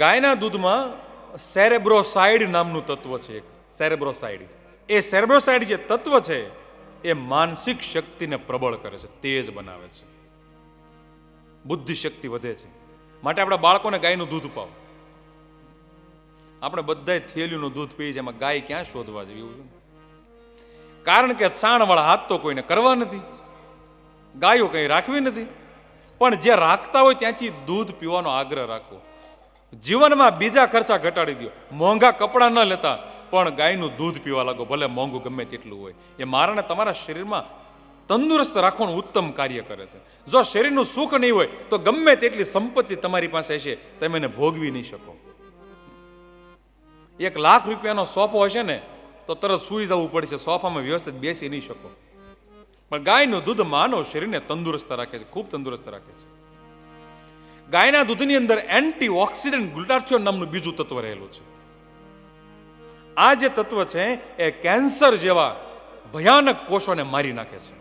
ગાયના દૂધમાં સેરેબ્રોસાઇડ નામનું તત્વ છે. એક સેરેબ્રોસાઇડ. એ સેરેબ્રોસાઇડ જે તત્વ છે એ માનસિક શક્તિને પ્રબળ કરે છે, તેજ બનાવે છે, બુદ્ધિ શક્તિ વધે છે. માટે આપણે બાળકોને ગાયનું દૂધ પાવ. આપણે બધા થેલીનું દૂધ પીએ છીએ, એમાં ગાય ક્યાં શોધવા જોઈએ એવું છે. કારણ કે છાણવાળા હાથ તો કોઈને કરવા નથી, ગાયો કંઈ રાખવી નથી. પણ જે રાખતા હોય ત્યાંથી દૂધ પીવાનો આગ્રહ રાખવો. જીવનમાં બીજા ખર્ચા ઘટાડી દો, મોંઘા કપડાં ન લેતા, પણ ગાયનું દૂધ પીવા લાગો, ભલે મોંઘું ગમે તેટલું હોય. એ મારાને તમારા શરીરમાં તંદુરસ્ત રાખવાનું ઉત્તમ કાર્ય કરે છે. જો શરીરનું સુખ નહીં હોય તો ગમે તેટલી સંપત્તિ તમારી પાસે હશે, તમે એને ભોગવી નહીં શકો. 1 લાખ રૂપિયાનો સોફો હશે ને તો તરત સૂઈ જવું પડશે, સોફામાં વ્યવસ્થિત બેસી નહીં શકો. પણ ગાયનું દૂધ માનવ શરીરને તંદુરસ્ત રાખે છે, ખૂબ તંદુરસ્ત રાખે છે. ગાયના દૂધની અંદર એન્ટીઓક્સિડન્ટ ગ્લુટાથિયોન નામનું બીજું તત્વ રહેલું છે. આ જે તત્વ છે એ કેન્સર જેવા ભયાનક કોષોને મારી નાખે છે.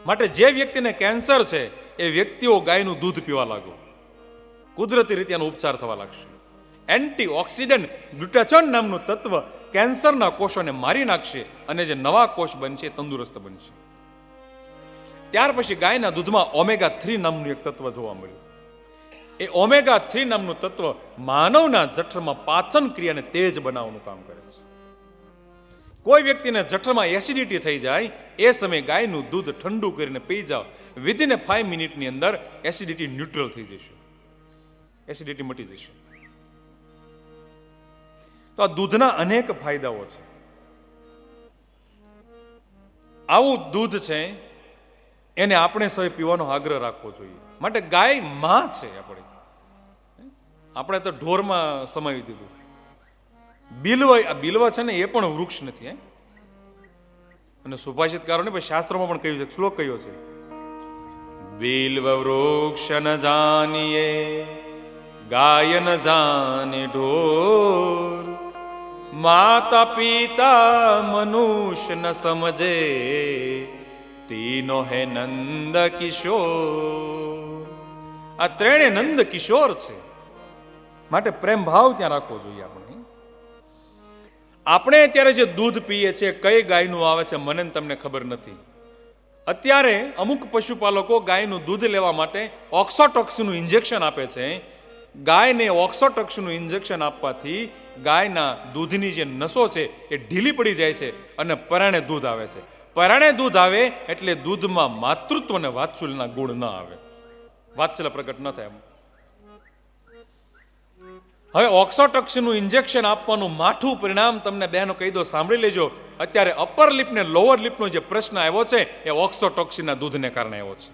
માટે જે વ્યક્તિને કેન્સર છે એ વ્યક્તિઓ ગાયનું દૂધ પીવા લાગો, કુદરતી રીતે એનો ઉપચાર થવા લાગશે. એન્ટીઓક્સિડન્ટ ગ્લુટાથિયોન નામનું તત્વ કેન્સરના કોષોને મારી નાખશે અને જે નવા કોષ બનશે તંદુરસ્ત બનશે. ત્યાર પછી ગાયના દૂધમાં ઓમેગા-3 નામનું એક તત્વ જોવા મળ્યું. એ ઓમેગા-3 નામનું તત્વ માનવના જઠરમાં પાચન ક્રિયાને તેજ બનાવવાનું કામ કરે છે. કોઈ વ્યક્તિને જઠરમાં એસિડિટી થઈ જાય એ સમયે ગાયનું દૂધ ઠંડુ કરીને પી જાઓ, વિધિન 5 મિનિટની અંદર એસિડિટી ન્યુટ્રલ થઈ જશે, એસિડિટી મટી જશે. તો આ દૂધના અનેક ફાયદાઓ છે. આવું દૂધ છે એને આપણે સૌ પીવાનો આગ્રહ રાખવો જોઈએ. માટે ગાય માં છે. આપણે તો ઢોરમાં સમાવી દીધું. બિલ્વ છે ને એ પણ વૃક્ષ નથી. અને સુભાષિતકારોને પણ શાસ્ત્રોમાં પણ કહ્યું છે, શ્લોક કયો છે, બિલ્વ વૃક્ષ ન જાનીએ ગાય ન જાને ઢોર, માતા પિતા મનુષ્ય ન સમજે તીનો હે નંદ કિશોર. આ ત્રણે નંદ કિશોર છે. માટે પ્રેમ ભાવ ત્યાં રાખવો જોઈએ. આપણે અત્યારે જે દૂધ પીએ છીએ કઈ ગાયનું આવે છે મને તમને ખબર નથી. અત્યારે અમુક પશુપાલકો ગાયનું દૂધ લેવા માટે ઓક્સોટોક્સિનનું ઇન્જેક્શન આપે છે. ગાયને ઓક્સોટોક્સિનનું ઇન્જેક્શન આપવાથી ગાયના દૂધની જે નસો છે એ ઢીલી પડી જાય છે અને પરાણે દૂધ આવે છે. પરાણે દૂધ આવે એટલે દૂધમાં માતૃત્વ અને વાત્સલ્યના ગુણ ન આવે, વાત્સલ્ય પ્રગટ ન થાય. હવે ઓક્સોટોક્સિનનું ઇન્જેક્શન આપવાનું માઠું પરિણામ તમને બહેનો કહી દો, સાંભળી લેજો. અત્યારે અપર લિપ ને લોઅર લિપનો જે પ્રશ્ન આવ્યો છે એ ઓક્સોટોક્સિનના દૂધને કારણે આવ્યો છે.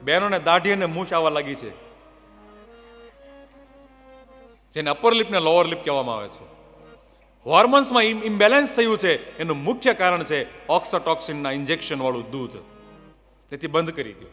બહેનોને દાઢી અને મૂછ આવવા લાગી છે, જેને અપર લિપ ને લોઅર લિપ કહેવામાં આવે છે. હોર્મોન્સમાં ઇમ્બેલેન્સ થયું છે, એનું મુખ્ય કારણ છે ઓક્સોટોક્સિનના ઇન્જેક્શન વાળું દૂધ. તેથી બંધ કરી દો.